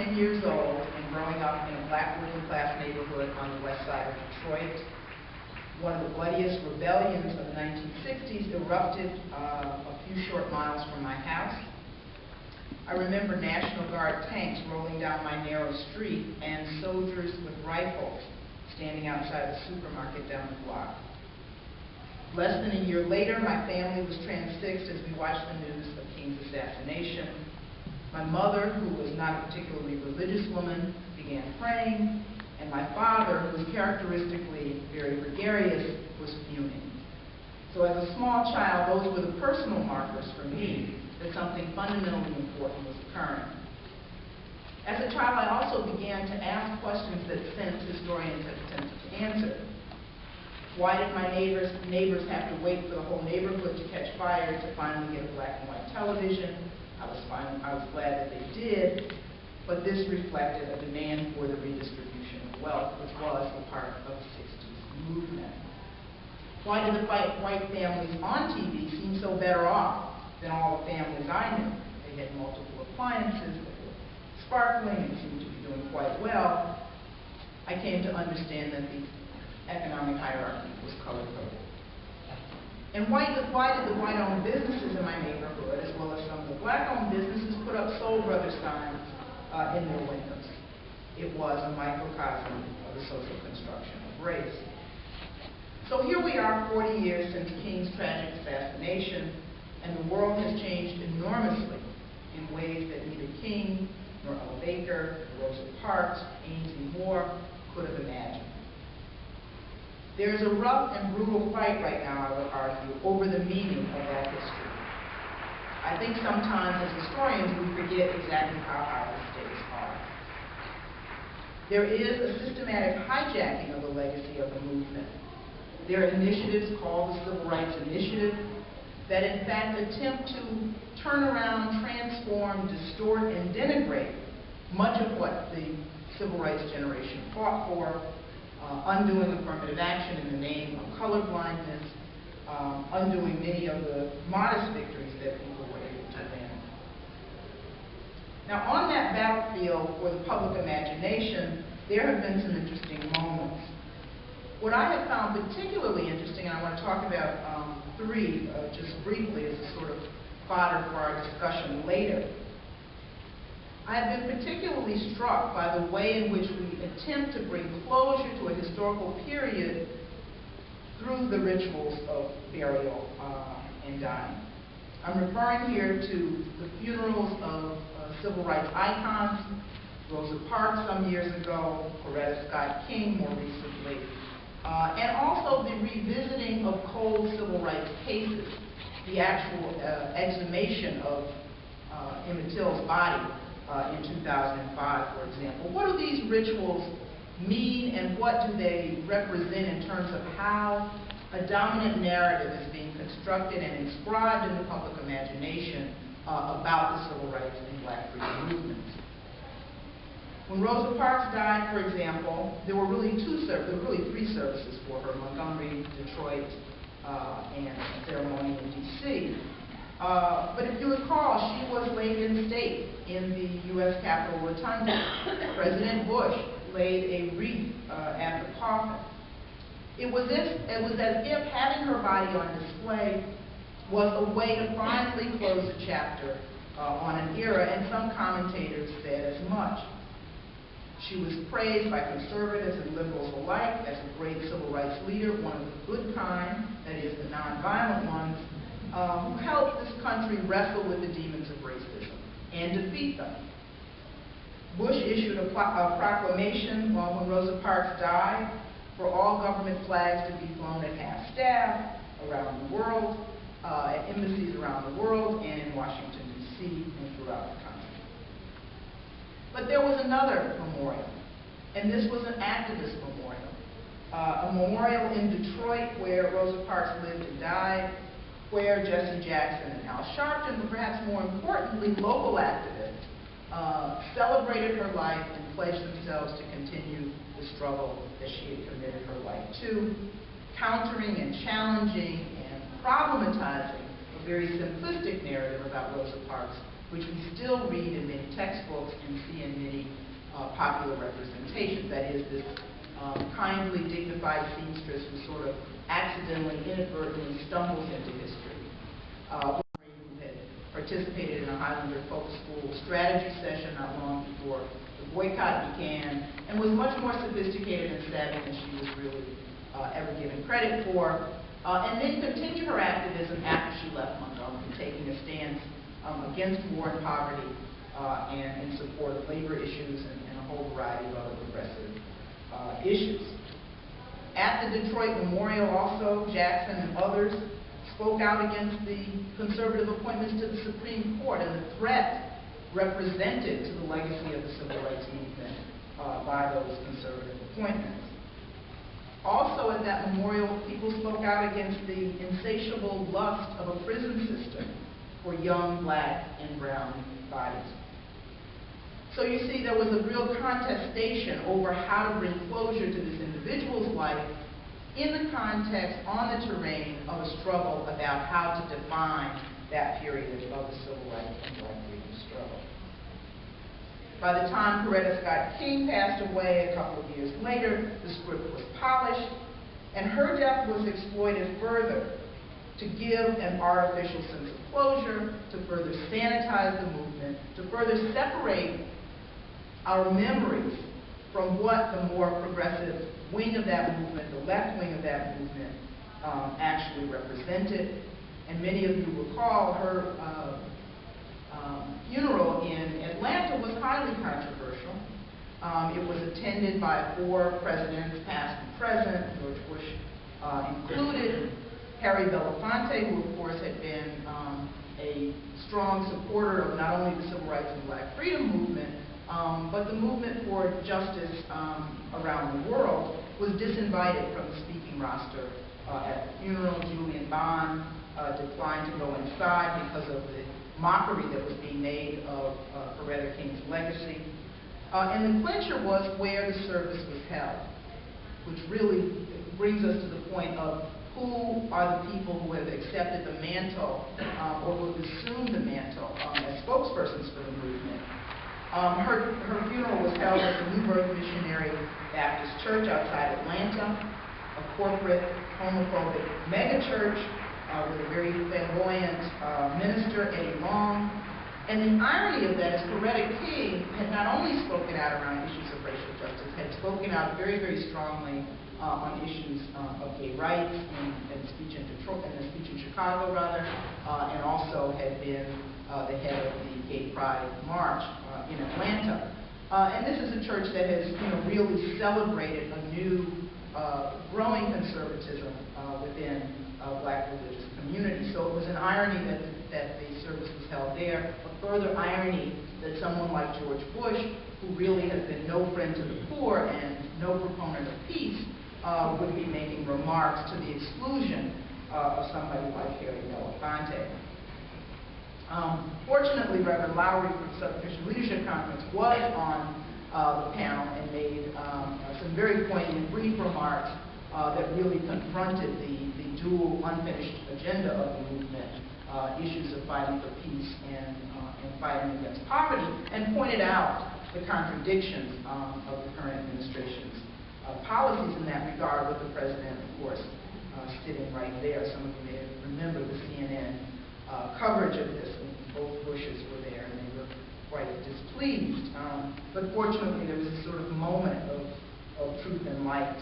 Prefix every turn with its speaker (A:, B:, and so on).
A: 10 years old and growing up in a black working class neighborhood on the west side of Detroit. One of the bloodiest rebellions of the 1960s erupted a few short miles from my house. I remember National Guard tanks rolling down my narrow street and soldiers with rifles standing outside the supermarket down the block. Less than a year later, my family was transfixed as we watched the news of King's assassination. My mother, who was not a particularly religious woman, began praying, and my father, who was characteristically very gregarious, was fuming. So as a small child, those were the personal markers for me that something fundamentally important was occurring. As a child, I also began to ask questions that since historians have attempted to answer. Why did my neighbors have to wait for the whole neighborhood to catch fire to finally get a black and white television? I was glad that they did, but this reflected a demand for the redistribution of wealth, which was a part of the 60s movement. Why did the white families on TV seem so better off than all the families I knew? They had multiple appliances, they were sparkling, and seemed to be doing quite well. I came to understand that the economic hierarchy was color-coded. And why did the white-owned businesses in my neighborhood, as well as some of the black-owned businesses, put up Soul Brothers signs in their windows? It was a microcosm of the social construction of race. So here we are 40 years since King's tragic assassination, and the world has changed enormously in ways that neither King, nor Ella Baker, nor Rosa Parks, Ainsley Moore could have imagined. There is a rough and brutal fight right now, I would argue, over the meaning of that history. I think sometimes as historians we forget exactly how high the stakes are. There is a systematic hijacking of the legacy of the movement. There are initiatives called the Civil Rights Initiative that in fact attempt to turn around, transform, distort, and denigrate much of what the civil rights generation fought for, undoing affirmative action in the name of colorblindness, undoing many of the modest victories that people were able to win. Now, on that battlefield for the public imagination, there have been some interesting moments. What I have found particularly interesting, and I want to talk about three just briefly as a sort of fodder for our discussion later. I have been particularly struck by the way in which we attempt to bring closure to a historical period through the rituals of burial and dying. I'm referring here to the funerals of civil rights icons, Rosa Parks some years ago, Coretta Scott King more recently, and also the revisiting of cold civil rights cases, the actual exhumation of Emmett Till's body in 2005, for example. What do these rituals mean, and what do they represent in terms of how a dominant narrative is being constructed and inscribed in the public imagination about the civil rights and black freedom movements? When Rosa Parks died, for example, there were really three services for her: Montgomery, Detroit, and a ceremony in D.C. But if you recall, she was laid in state in the U.S. Capitol Rotunda. President Bush laid a wreath at the coffin. It was as if having her body on display was a way to finally close a chapter on an era, and some commentators said as much. She was praised by conservatives and liberals alike as a great civil rights leader, one of the good kind, that is, the nonviolent ones, who helped this country wrestle with the demons of racism and defeat them. Bush issued a proclamation when Rosa Parks died for all government flags to be flown at half-staff around the world, at embassies around the world, and in Washington, D.C., and throughout the country. But there was another memorial, and this was an activist memorial. A memorial in Detroit where Rosa Parks lived and died, where Jesse Jackson and Al Sharpton, but perhaps more importantly, local activists, celebrated her life and pledged themselves to continue the struggle that she had committed her life to, countering and challenging and problematizing a very simplistic narrative about Rosa Parks which we still read in many textbooks and see in many popular representations. That is, this kindly, dignified seamstress who sort of accidentally, inadvertently stumbles into history. Who had participated in a Highlander folk school strategy session not long before the boycott began, and was much more sophisticated and savvy than she was really ever given credit for, and then continued her activism after she left Montgomery, taking a stance against war and poverty and in support of labor issues and a whole variety of other progressive issues. At the Detroit Memorial also, Jackson and others spoke out against the conservative appointments to the Supreme Court and the threat represented to the legacy of the civil rights movement by those conservative appointments. Also at that memorial, people spoke out against the insatiable lust of a prison system for young black and brown bodies. So you see, there was a real contestation over how to bring closure to this individual's life in the context, on the terrain of a struggle about how to define that period of the civil rights and black freedom struggle. By the time Coretta Scott King passed away a couple of years later, the script was polished, and her death was exploited further to give an artificial sense of closure, to further sanitize the movement, to further separate our memories from what the more progressive wing of that movement, the left wing of that movement, actually represented. And many of you recall her funeral in Atlanta was highly controversial. It was attended by 4 presidents, past and present, George Bush included, Harry Belafonte, who of course had been a strong supporter of not only the civil rights and black freedom movement, but the movement for justice around the world, was disinvited from the speaking roster at the funeral. Julian Bond declined to go inside because of the mockery that was being made of Coretta King's legacy. And the clincher was where the service was held, which really brings us to the point of who are the people who have accepted the mantle or who have assumed the mantle as spokespersons for the movement. Her funeral was held at the New Birth Missionary Baptist Church outside Atlanta, a corporate, homophobic megachurch with a very flamboyant minister, Eddie Long. And the irony of that is Coretta King had not only spoken out around issues of racial justice, had spoken out very, very strongly on issues of gay rights in speech in Detroit, in the speech in Chicago, rather, and also had been the head of the Gay Pride March in Atlanta. And this is a church that has, really celebrated a new, growing conservatism within black religious community. So it was an irony that the service was held there. A further irony that someone like George Bush, who really has been no friend to the poor and no proponent of peace, would be making remarks to the exclusion of somebody like Harry Belafonte. Fortunately, Reverend Lowry from the Southern Christian Leadership Conference was on the panel and made some very poignant, brief remarks that really confronted the dual unfinished agenda of the movement, issues of fighting for peace and fighting against poverty, and pointed out the contradictions of the current administration's policies in that regard, with the president, of course, sitting right there. Some of you may remember the CNN coverage of this, and both Bushes were there, and they were quite displeased. But fortunately, there was a sort of moment of truth and light